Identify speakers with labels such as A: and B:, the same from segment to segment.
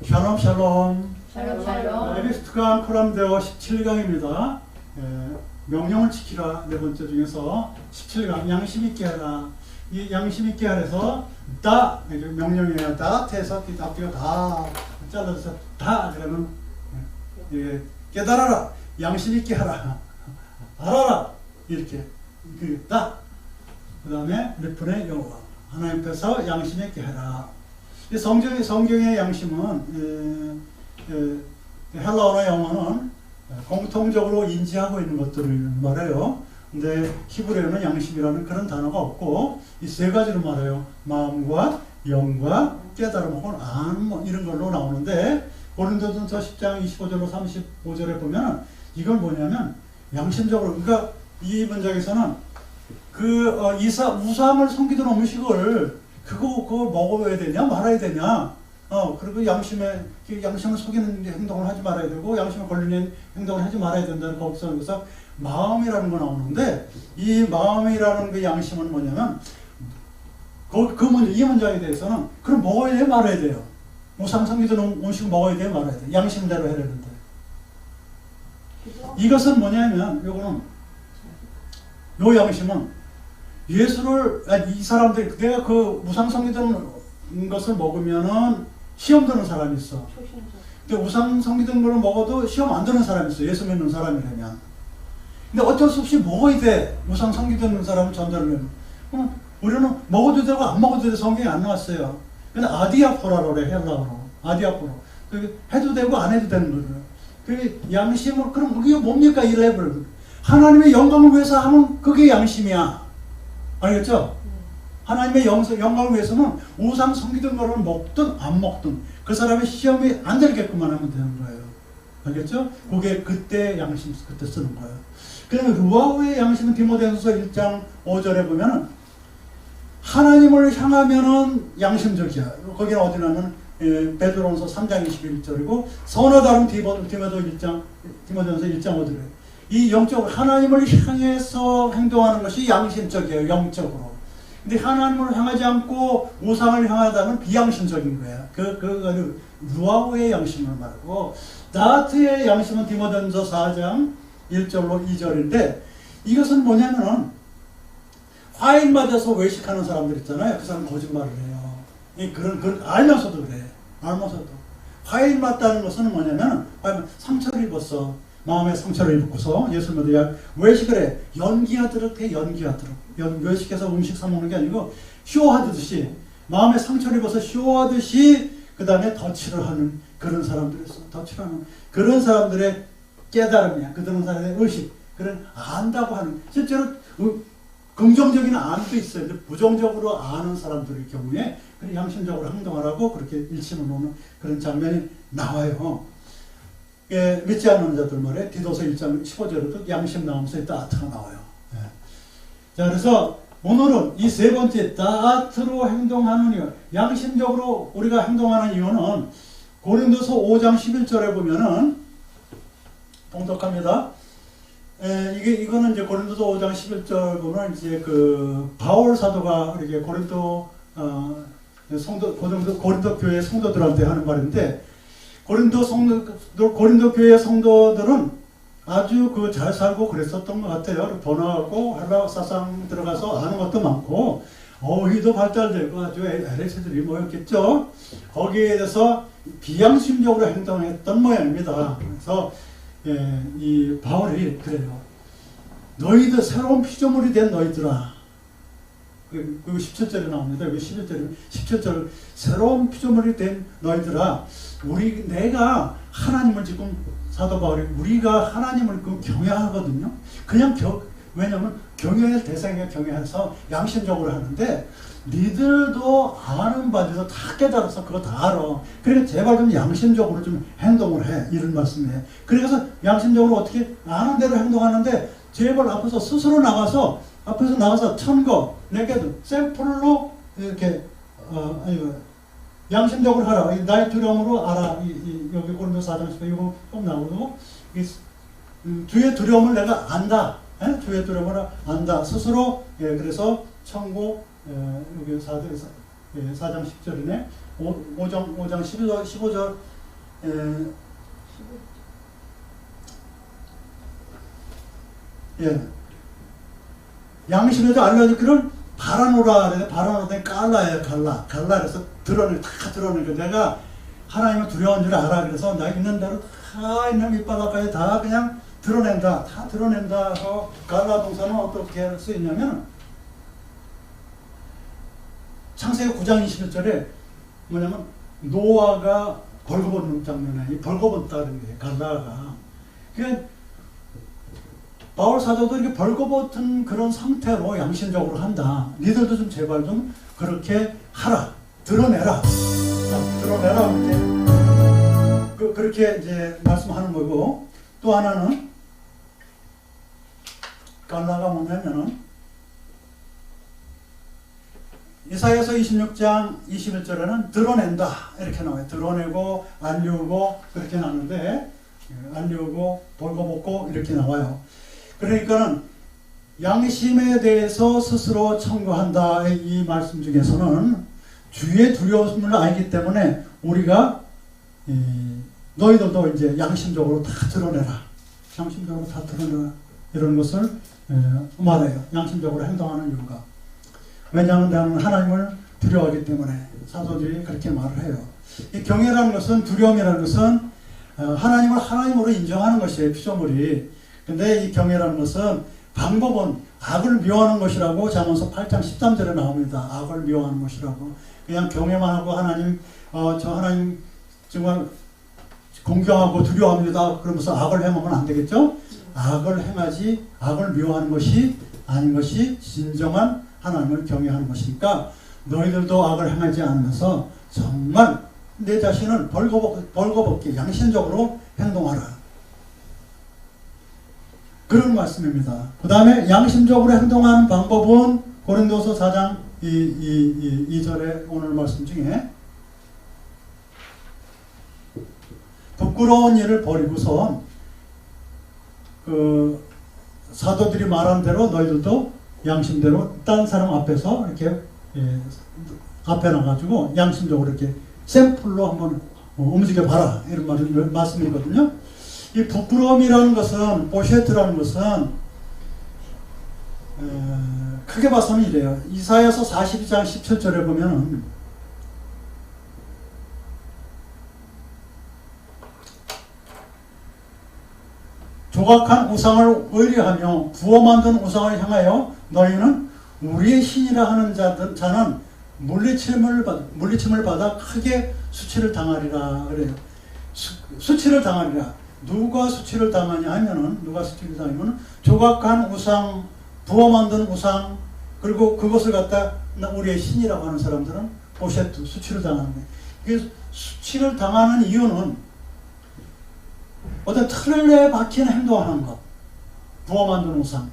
A: 샬롬 샬롬.
B: 샬롬 샬롬.
A: 에베소서 코람데오 17강입니다. 명령을 지키라 네 번째 중에서 17강 양심 있게 하라. 이 양심 있게 하래서 다 명령이에요. 다 해서 앞뒤가 다 잘라서 다 그러면 깨달아라. 양심 있게 하라. 알아라. 이렇게 다. 그 다음에 리프네 여호와 하나님께서 양심 있게 하라. 성경의 양심은 헬라어나 영어는 공통적으로 인지하고 있는 것들을 말해요. 근데 히브리어는 양심이라는 그런 단어가 없고 이 세 가지로 말해요. 마음과 영과 깨달음 혹은 안 이런 걸로 나오는데 고린도전서 10장 25절로 35절에 보면 이걸 뭐냐면 양심적으로 그러니까 이 문장에서는 우상을 섬기던 음식을 그거 먹어야 되냐 말아야 되냐 그리고 양심을 속이는 행동을 하지 말아야 되고 양심에 걸리는 행동을 하지 말아야 된다는 거기서 마음이라는 거 나오는데 이 마음이라는 그 양심은 뭐냐면 이 문장에 대해서는 그럼 먹어야 돼 말아야 돼요. 우상 섬기던 음식을 먹어야 돼 말아야 돼. 양심대로 해야 되는데 이것은 뭐냐면 요거는 요 양심은 이 사람들이 내가 그 우상 섬기던 것을 먹으면은 시험 드는 사람이 있어. 근데 우상 섬기던 걸 먹어도 시험 안 드는 사람이 있어. 예수 믿는 사람이라면. 근데 어쩔 수 없이 먹어야 돼. 우상 섬기던 사람을 전달을 하면. 우리는 먹어도 되고 안 먹어도 되고 성경에 안 나왔어요. 근데 아디아포라로 그래, 헬라어로. 아디아포로. 해도 되고 안 해도 되는 거예요. 그 양심을, 그럼 그게 뭡니까? 이 레벨. 하나님의 영광을 위해서 하면 그게 양심이야. 알겠죠? 하나님의 영광을 위해서는 우상 섬기던 거를 먹든 안 먹든 그 사람의 시험이 안 들게끔만 하면 되는 거예요. 알겠죠? 그게 그때 양심, 그때 쓰는 거예요. 그다음에 루아우의 양심은 디모데전서 1장 5절에 보면은 하나님을 향하면은 양심적이야. 거기는 어디냐면 베드로전서 3장 21절이고 서너다른 디모데전서 1장 5절에 이 영적으로 하나님을 향해서 행동하는 것이 양심적이에요. 영적으로. 근데 하나님을 향하지 않고 우상을 향하다는 비양심적인 거예요. 그거는 루아우의 양심을 말하고 나하트의 양심은 디모데전서 4장 1절로 2절인데 이것은 뭐냐면은 화인 맞아서 외식하는 사람들 있잖아요. 그 사람 거짓말을 해요. 그런 알면서도 그래. 알면서도 화인 맞다는 것은 뭐냐면 상처를 입었어. 마음에 상처를 입고서 예수 믿어야 외식을 해. 연기하도록 해. 외식해서 음식 사 먹는 게 아니고 쇼하듯이 마음에 상처를 입어서 쇼하듯이 그 다음에 덧칠을 하는 그런 사람들이 있어. 덧칠을 하는 그런 사람들의 깨달음이야. 그런 사람의 의식. 그런 안다고 하는 실제로 긍정적인 안도 있어요. 근데 부정적으로 아는 사람들의 경우에 양심적으로 행동하라고 그렇게 일침을 놓는 그런 장면이 나와요. 믿지 않는 자들 말에 디도서 1장 15절에도 양심 나오면서 따트가 나와요. 자, 그래서 오늘은 이 세 번째 따트로 행동하는 이유, 양심적으로 우리가 행동하는 이유는 고린도서 5장 11절에 보면은 봉독합니다. 이거는 이제 고린도서 5장 11절 보면 이제 그 바울 사도가 이렇게 고린도 교회 성도들한테 하는 말인데 고린도 교회 성도들은 아주 잘 살고 그랬었던 것 같아요. 번화하고 헬라 사상 들어가서 아는 것도 많고 어휘도 발달되고 아주 LH들이 모였겠죠. 거기에 대해서 비양심적으로 행동했던 모양입니다. 그래서 이 바울이 그래요. 너희들 새로운 피조물이 된 너희들아. 그 17절에 나옵니다. 여기 17절 새로운 피조물이 된 너희들아. 내가 하나님을 지금 사도 바울이 우리가 하나님을 경외하거든요. 그냥 왜냐면 경외할 대상이 경외해서 양심적으로 하는데 니들도 아는 바에서 다 깨달아서 그거 다 알아. 그러니까 제발 좀 양심적으로 좀 행동을 해. 이런 말씀이에요. 그래서 양심적으로 어떻게 아는 대로 행동하는데 제발 스스로 나가서 천거 내게도 셀프로 이렇게 양심적으로 하라. 나의 두려움으로 알아. 여기 고린도서 4장 10절 이거 꼭 나오고 주의 두려움을 내가 안다. 주의 두려움을 안다. 스스로 그래서 천고 여기 4장 10절이네. 5장 15절 예. 양심에도 알려주기를 바라노라 그래. 바라노라 갈라예요. 갈라 그래서 다 드러내니까 내가 하나님을 두려운 줄 알아. 그래서 나 있는 대로 다 있는 밑바닥까지 다 그냥 드러낸다. 다 드러낸다. 갈라 동사는 어떻게 할 수 있냐면 창세기 9장 21절에 뭐냐면 노아가 벌거벗는 장면에 이 벌거벗다는 게 갈라가 그러니까 바울 사도도 이렇게 벌거벗은 그런 상태로 양심적으로 한다. 니들도 좀 제발 좀 그렇게 하라. 드러내라. 드러내라. 그렇게 이제 말씀하는 거고 또 하나는 갈라가 뭐냐면은 이사야서 26장 21절에는 드러낸다 이렇게 나와요. 드러내고 알리우고 그렇게 나오는데 알리우고 벌거벗고 이렇게 나와요. 그러니까는 양심에 대해서 스스로 청구한다 이 말씀 중에서는 주의 두려움을 알기 때문에 우리가 너희들도 이제 양심적으로 다 드러내라. 양심적으로 다 드러내라. 이런 것을 말해요. 양심적으로 행동하는 이유가. 왜냐하면 나는 하나님을 두려워하기 때문에 사도들이 그렇게 말을 해요. 이 경외라는 것은 두려움이라는 것은 하나님을 하나님으로 인정하는 것이에요. 피조물이. 근데 이 경외라는 것은 방법은 악을 미워하는 것이라고 잠언서 8장 13절에 나옵니다. 악을 미워하는 것이라고. 그냥 경외만 하고 하나님 저 하나님 정말 공경하고 두려워합니다. 그러면서 악을 행하면 안 되겠죠? 악을 행하지 악을 미워하는 것이 아닌 것이 진정한 하나님을 경외하는 것이니까 너희들도 악을 행하지 않으면서 정말 내 자신을 벌거벗게 양심적으로 행동하라. 그런 말씀입니다. 그 다음에 양심적으로 행동하는 방법은 고린도서 4장 2절의 오늘 말씀 중에 부끄러운 일을 버리고서 그 사도들이 말한 대로 너희들도 양심대로 딴 사람 앞에서 이렇게 앞에 나가지고 양심적으로 이렇게 샘플로 한번 움직여 봐라 이런 말씀이거든요. 이 부끄러움이라는 것은 보셰트라는 것은 크게 봐서는 이래요. 이사야서 42장 17절에 보면은 조각한 우상을 의뢰하며 부어 만든 우상을 향하여 너희는 우리의 신이라 하는 자는 물리침을 받아 크게 수치를 당하리라 그래요. 수치를 당하리라. 누가 수치를 당하냐 하면은 누가 수치를 당하면 조각한 우상, 부어 만든 우상 그리고 그것을 갖다 우리의 신이라고 하는 사람들은 보셰트 수치를 당하는 거예요. 이게 수치를 당하는 이유는 어떤 틀에 박힌 행동하는 것, 부어 만든 우상,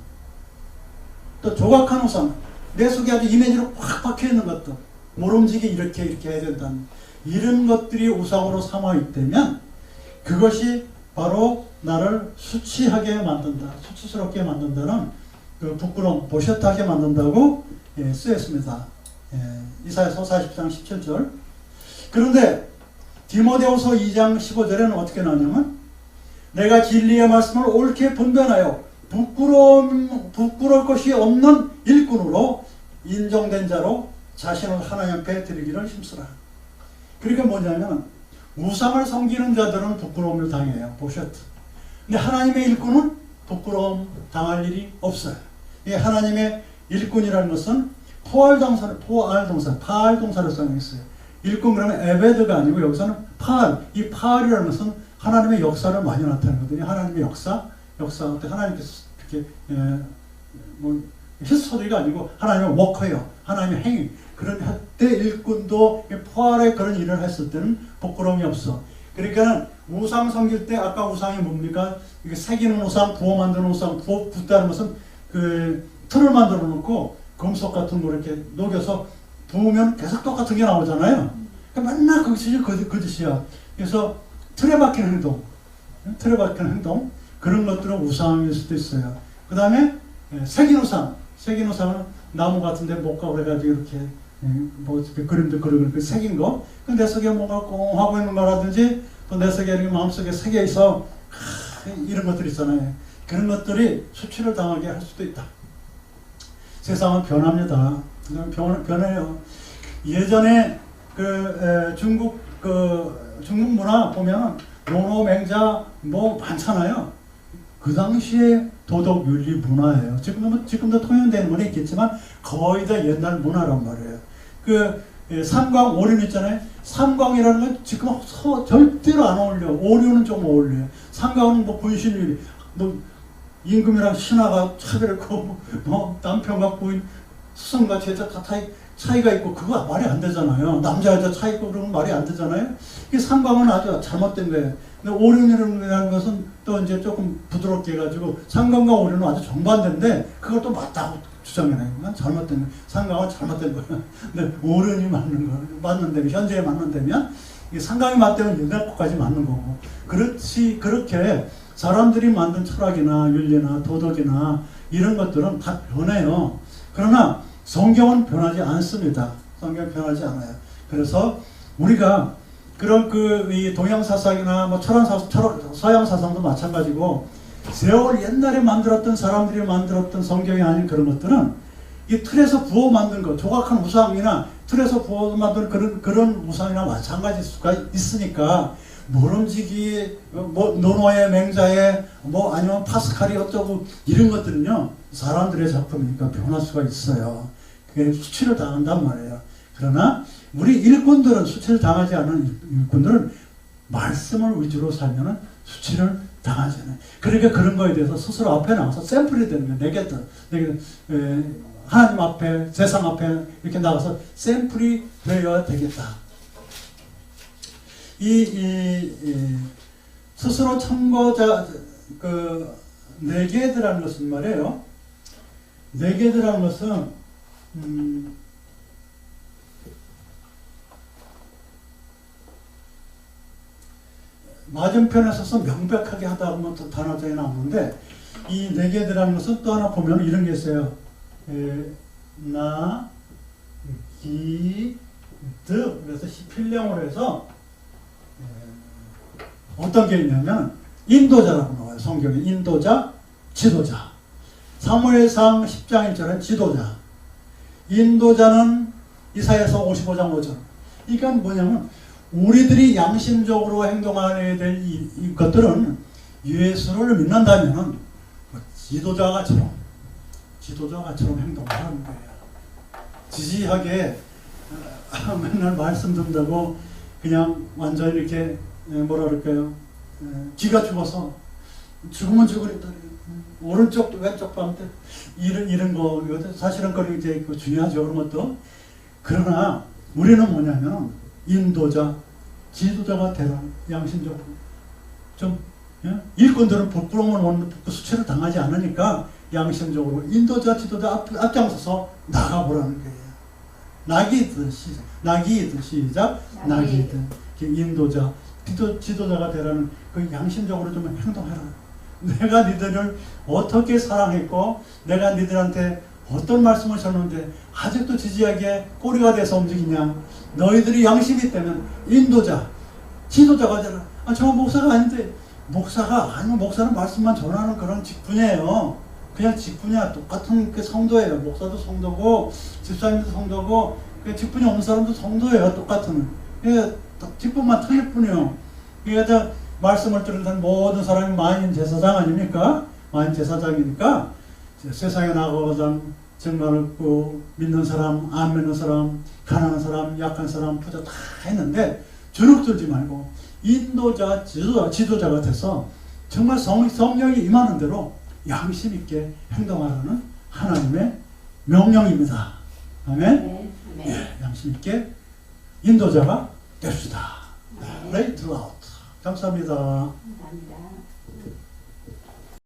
A: 또 조각한 우상, 내 속에 아주 이미지로 확 박혀 있는 것들, 모름지기 이렇게 해야 된다는 이런 것들이 우상으로 삼아 있다면 그것이 바로 나를 수치하게 만든다, 수치스럽게 만든다는 그 부끄러움, 보셔트하게 만든다고 쓰였습니다. 이사야서 40장 17절. 그런데 디모데후서 2장 15절에는 어떻게 나오냐면 내가 진리의 말씀을 옳게 분별하여 부끄러울 것이 없는 일꾼으로 인정된 자로 자신을 하나님 앞에 드리기를 힘쓰라. 그러니까 뭐냐면 우상을 섬기는 자들은 부끄러움을 당해요. 보셨죠? 근데 하나님의 일꾼은 부끄러움 당할 일이 없어요. 이 하나님의 일꾼이라는 것은 파알 동사를 사용했어요. 일꾼 그러면 에베드가 아니고 여기서는 파알, 이 파알이라는 것은 하나님의 역사를 많이 나타내거든요. 하나님의 역사 하나님께서 이렇게 히스토리가 아니고 하나님의 워커예요. 하나님의 행위. 그런 때 일꾼도 포알의 그런 일을 했을 때는 부끄러움이 없어. 그러니까 우상 섬길 때 아까 우상이 뭡니까? 이게 새기는 우상, 부어 만드는 우상, 붓다는 것은 그 틀을 만들어 놓고 금속 같은 거 이렇게 녹여서 부으면 계속 똑같은 게 나오잖아요. 그러니까 맨날 그 짓이야. 그래서 틀에 박히는 행동, 그런 것들은 우상일 수도 있어요. 그 다음에 새긴 우상은 나무 같은데 못 가고 그래가지고 이렇게 뭐 그림도 그리고 새긴 거, 그 내 속에 뭔가 꽁 하고 있는 거라든지 또 내 속에 이렇게 마음속에 새겨 있어 이런 것들 있잖아요. 그런 것들이 수치를 당하게 할 수도 있다. 세상은 변합니다. 변해요. 예전에 중국 문화 보면 농어 맹자 뭐 많잖아요. 그 당시에 도덕 윤리 문화예요. 지금도 통용되는 건 있겠지만 거의 다 옛날 문화란 말이에요. 삼광 오륜 있잖아요. 삼광이라는 건 지금 절대로 안 어울려. 오륜은 좀 어울려요. 삼광은 뭐 분신율, 뭐 임금이랑 신하가 차별했고, 뭐 남편과 부인, 스승과 제자 다 차이가 있고, 그거 말이 안 되잖아요. 남자 여자 차이 있고 그러면 말이 안 되잖아요. 이 삼광은 아주 잘못된 거예요. 근데 오륜이라는 것은 또 이제 조금 부드럽게 해가지고 삼광과 오륜은 아주 정반대인데 그걸 또 맞다고 주장해요. 그건 잘못된 거예요. 삼광은 잘못된 거예요. 근데 오륜이 맞는다면, 현재에 맞는다면 이 삼광이 맞다면 옛날 것까지 맞는 거고. 그렇게 사람들이 만든 철학이나 윤리나 도덕이나 이런 것들은 다 변해요. 그러나 성경은 변하지 않습니다. 성경은 변하지 않아요. 그래서 우리가 그런 이 동양 사상이나 뭐 서양 사상도 마찬가지고 세월 옛날에 만들었던 사람들이 만들었던 성경이 아닌 그런 것들은 이 틀에서 부어 만든 것, 조각한 우상이나 틀에서 부어 만든 그런 우상이나 마찬가지일 수가 있으니까 모름지기, 뭐 노노의 맹자의 뭐 아니면 파스칼이 어쩌고 이런 것들은요 사람들의 작품이니까 변할 수가 있어요. 그게 수치를 당한단 말이에요. 그러나 우리 일꾼들은 수치를 당하지 않은 일꾼들은 말씀을 위주로 살면은 수치를 당하지 않아요. 그러니까 그런 거에 대해서 스스로 앞에 나와서 샘플이 되는 거예요. 내게 하나님 앞에, 세상 앞에 이렇게 나가서 샘플이 되어야 되겠다. 스스로 참고자, 내게드라는 것은 말이에요. 내게드라는 것은, 맞은편에 서서 명백하게 하다 보면 또 단어장에 나오는데, 이 내게드라는 것은 또 하나 보면 이런 게 있어요. 나, 기, 드. 그래서 필령으로 해서, 어떤 게 있냐면 인도자라고 나와요. 성경에 인도자, 지도자. 사무엘상 10장 1절은 지도자. 인도자는 이사야서 55장 5절. 그러니까 뭐냐면 우리들이 양심적으로 행동해야 될 이 것들은 예수를 믿는다면 지도자가처럼 행동하는 거예요. 지지하게 맨날 말씀 듣는다고 그냥 완전히 이렇게 뭐라 그럴까요? 기가 죽어서 죽으면 죽으랬다. 오른쪽 왼쪽 반대 이런 거 사실은 그런 이제 중요하죠. 그런 것도. 그러나 우리는 뭐냐면 인도자, 지도자가 되라. 양심적으로 좀 일꾼들은 부끄러움을 못 수치를 당하지 않으니까 양심적으로 인도자, 지도자 앞장서서 나가보라는 거예요. 나기드 시작. 나기드 인도자, 지도자가 되라는 그 양심적으로 좀 행동해라. 내가 니들을 어떻게 사랑했고 내가 니들한테 어떤 말씀을 줬는데 아직도 지지하게 꼬리가 돼서 움직이냐. 너희들이 양심이 있다면 인도자, 지도자가 되라. 저 목사가 아닌데. 목사가 아니면 목사는 말씀만 전하는 그런 직분이에요. 그냥 직분이야. 똑같은 그 성도예요. 목사도 성도고 집사님도 성도고 직분이 없는 사람도 성도예요. 똑같은. 직분만 틀릴 뿐이요. 그러니까 말씀을 들은 모든 사람이 만인 제사장 아닙니까? 만인 제사장이니까 세상에 나가고자 정말 없고 믿는 사람, 안 믿는 사람, 가난한 사람, 약한 사람, 부자 다 했는데 주눅 들지 말고 인도자, 지도자가 돼서 정말 성령이 임하는 대로 양심 있게 행동하라는 하나님의 명령입니다. 아멘? 네, 양심 있게 인도자가 됩시다. Right throughout. 감사합니다.
B: 감사합니다.